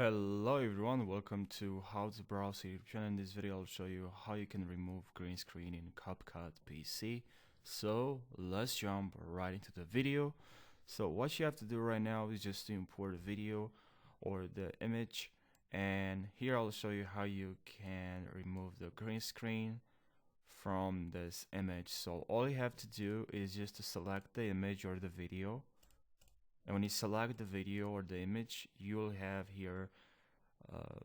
Hello everyone, welcome to How to Browse YouTube channel. In this video I'll show you how you can remove green screen in Capcut PC. So let's jump right into the video. So what you have to do right now is just to import a video or the image, and here I'll show you how you can remove the green screen from this image. So all you have to do is just to select the image or the video, and when you select the video or the image, you'll have here a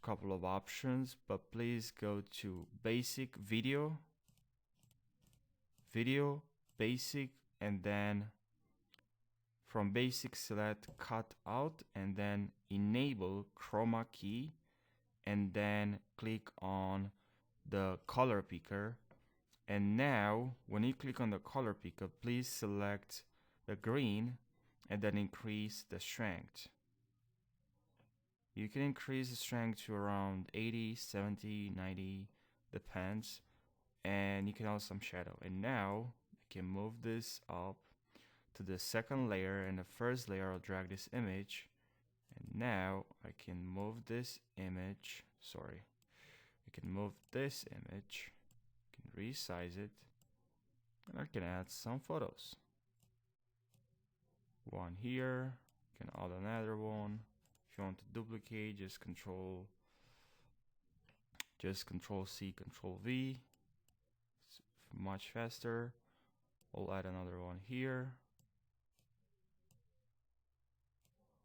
couple of options, but please go to basic video, basic, and then from basic select cut out and then enable chroma key, and then click on the color picker. And now when you click on the color picker, please select the green and then increase the strength. You can increase the strength to around 80, 70, 90, depends. And you can add some shadow. And now I can move this up to the second layer, and the first layer I'll drag this image. And now I can move this image, I can move this image, I can resize it, and I can add some photos. One here, you can add another one. If you want to duplicate, just control C, control V. It's much faster. I'll add another one here.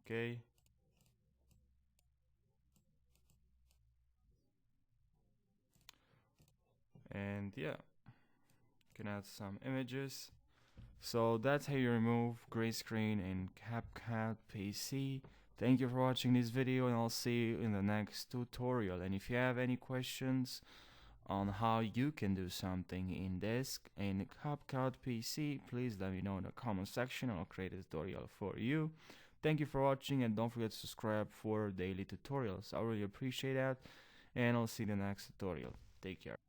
Okay. And yeah, you can add some images. So that's how you remove gray screen in Capcut Pc. Thank you for watching this video, and I'll see you in the next tutorial. And if you have any questions on how you can do something in Capcut Pc, please let me know in the comment section, and I'll create a tutorial for you. Thank you for watching, and don't forget to subscribe for daily tutorials. I really appreciate that, and I'll see you in the next tutorial. Take care.